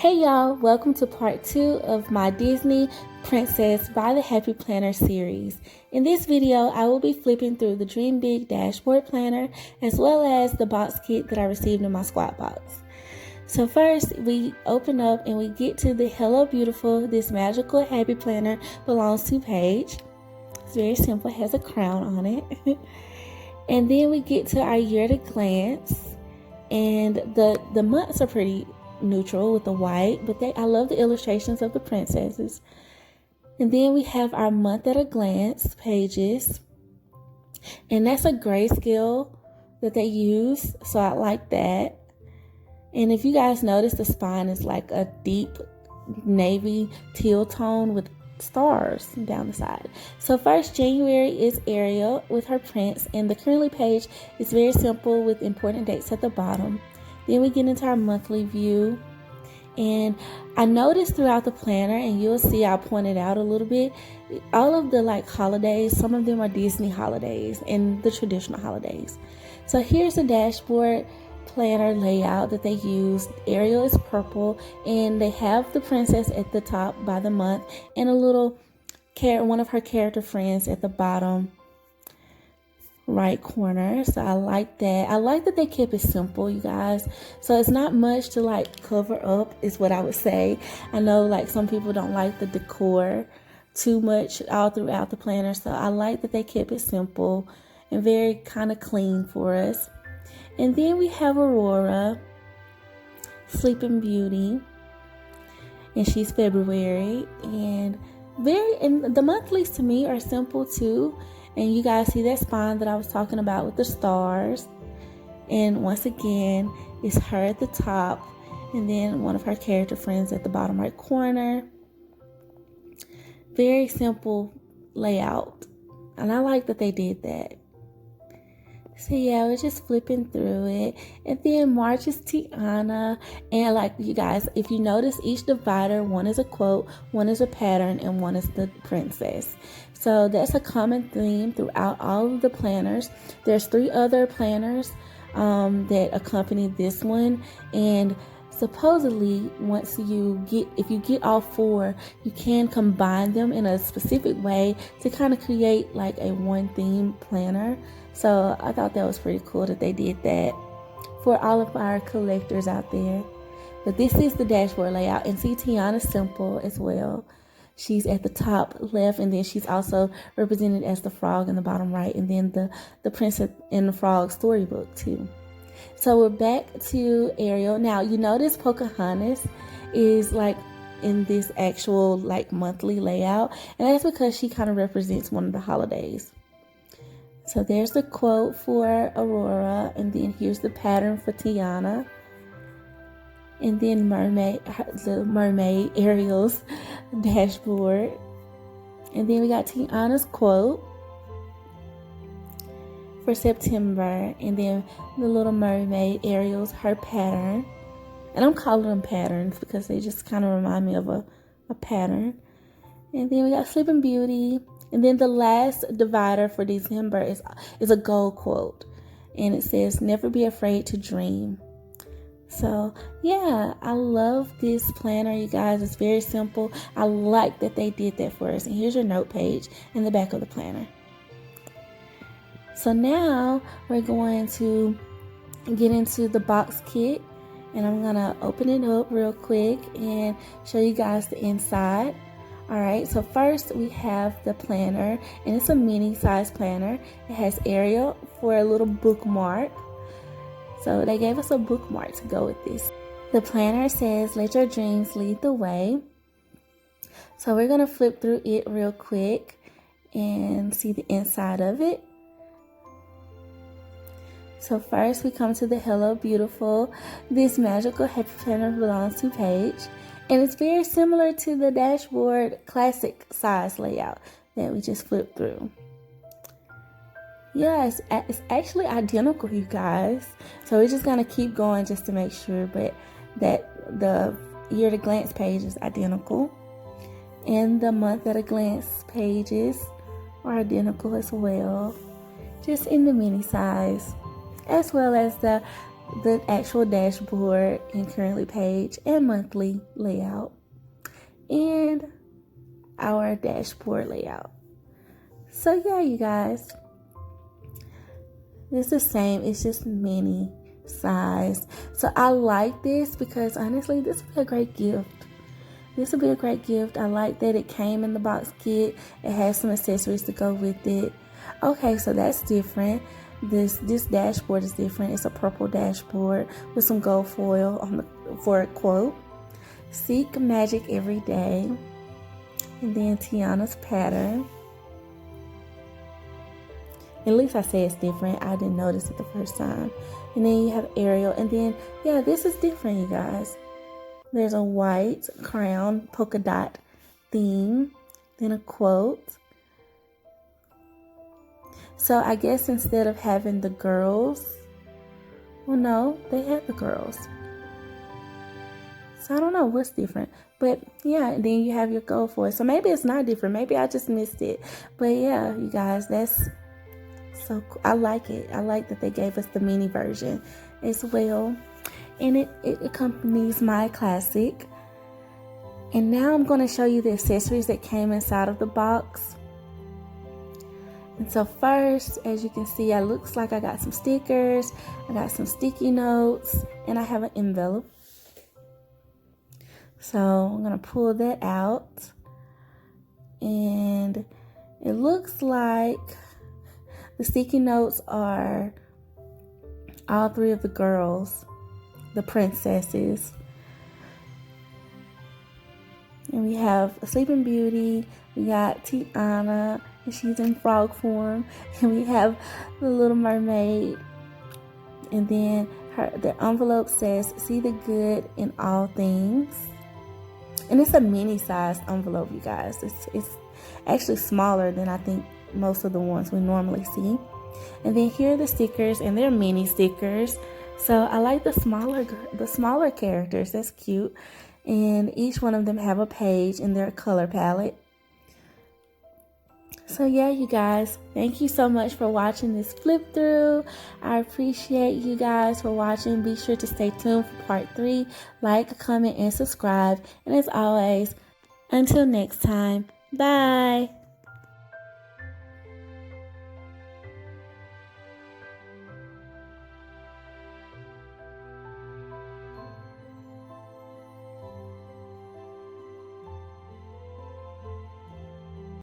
Hey y'all, welcome to part 2 of my Disney Princess by the Happy Planner series. In this video, I will be flipping through the Dream Big Dashboard Planner as well as the box kit that I received in my squat box. So first, we open up and we get to the Hello Beautiful, this magical happy planner belongs to page. It's very simple, it has a crown on it. And then we get to our year at a glance, and the months are pretty neutral with the white, but I love the illustrations of the princesses. And then we have our month at a glance pages, and that's a grayscale that they use, so I like that. And if you guys notice, the spine is like a deep navy teal tone with stars down the side. So first, January is Ariel with her prince, and the currently page is very simple with important dates at the bottom. Then we get into our monthly view, and I noticed throughout the planner, and you'll see I pointed out a little bit, all of the holidays, some of them are Disney holidays and the traditional holidays. So here's the dashboard planner layout that they use. Ariel is purple, and they have the princess at the top by the month and a little one of her character friends at the bottom right corner. So I like that. I like that they kept it simple, you guys. So it's not much to cover up, is what I would say. I know some people don't like the decor too much all throughout the planner, so I like that they kept it simple and very kind of clean for us. And then we have Aurora, Sleeping Beauty, and she's February, and the monthlies to me are simple too. And you guys see that spine that I was talking about with the stars. And once again, it's her at the top, and then one of her character friends at the bottom right corner. Very simple layout, and I like that they did that. So yeah, we're just flipping through it. And then March is Tiana. And you guys, if you notice, each divider, one is a quote, one is a pattern, and one is the princess. So that's a common theme throughout all of the planners. There's 3 other planners that accompany this one. And supposedly, if you get all 4, you can combine them in a specific way to kind of create a one theme planner. So I thought that was pretty cool that they did that for all of our collectors out there. But this is the dashboard layout, and see, Tiana's simple as well. She's at the top left, and then she's also represented as the frog in the bottom right, and then the Princess and the Frog storybook too. So we're back to Ariel. Now you notice Pocahontas is in this actual monthly layout, and that's because she kind of represents one of the holidays. So there's the quote for Aurora, and then here's the pattern for Tiana. And then the mermaid Ariel's dashboard. And then we got Tiana's quote for September. And then the little mermaid Ariel's, her pattern. And I'm calling them patterns because they just kind of remind me of a pattern. And then we got Sleeping Beauty. And then the last divider for December is a gold quote. And it says, "Never be afraid to dream." So yeah, I love this planner, you guys. It's very simple. I like that they did that for us. And here's your note page in the back of the planner. So now we're going to get into the box kit. And I'm going to open it up real quick and show you guys the inside. Alright, so first we have the planner, and it's a mini size planner. It has Ariel for a little bookmark. So they gave us a bookmark to go with this. The planner says, "Let your dreams lead the way." So we're going to flip through it real quick and see the inside of it. So first we come to the Hello Beautiful. This magical happy planner belongs to page. And it's very similar to the dashboard classic size layout that we just flipped through. Yeah, it's actually identical, you guys. So we're just going to keep going just to make sure, but that the year at a glance page is identical. And the month at a glance pages are identical as well, just in the mini size, as well as the the actual dashboard and currently page and monthly layout, and our dashboard layout. So yeah, you guys, it's the same, it's just mini size. So I like this because honestly, this would be a great gift. This would be a great gift. I like that it came in the box kit. It has some accessories to go with it. Okay, so that's different. This dashboard is different. It's a purple dashboard with some gold foil for a quote. Seek magic every day. And then Tiana's pattern. At least I say it's different. I didn't notice it the first time. And then you have Ariel. And then, yeah, this is different, you guys. There's a white crown polka dot theme. Then a quote. So I guess instead of having the girls, well, no, they had the girls. So I don't know what's different. But yeah, then you have your gold foil. So maybe it's not different. Maybe I just missed it. But yeah, you guys, that's so cool. I like it. I like that they gave us the mini version as well. And it accompanies my classic. And now I'm going to show you the accessories that came inside of the box. And so first, as you can see, it looks like I got some stickers, I got some sticky notes, and I have an envelope. So I'm going to pull that out. And it looks like the sticky notes are all three of the girls, the princesses. And we have a Sleeping Beauty, we got Tiana, and she's in frog form, and we have the Little Mermaid, and then the envelope says, "See the good in all things," and it's a mini sized envelope, you guys. It's actually smaller than I think most of the ones we normally see. And then here are the stickers, and they're mini stickers. So I like the smaller characters. That's cute. And each one of them have a page in their color palette. So yeah, you guys, thank you so much for watching this flip through. I appreciate you guys for watching. Be sure to stay tuned for part 3. Like, comment, and subscribe. And as always, until next time, bye.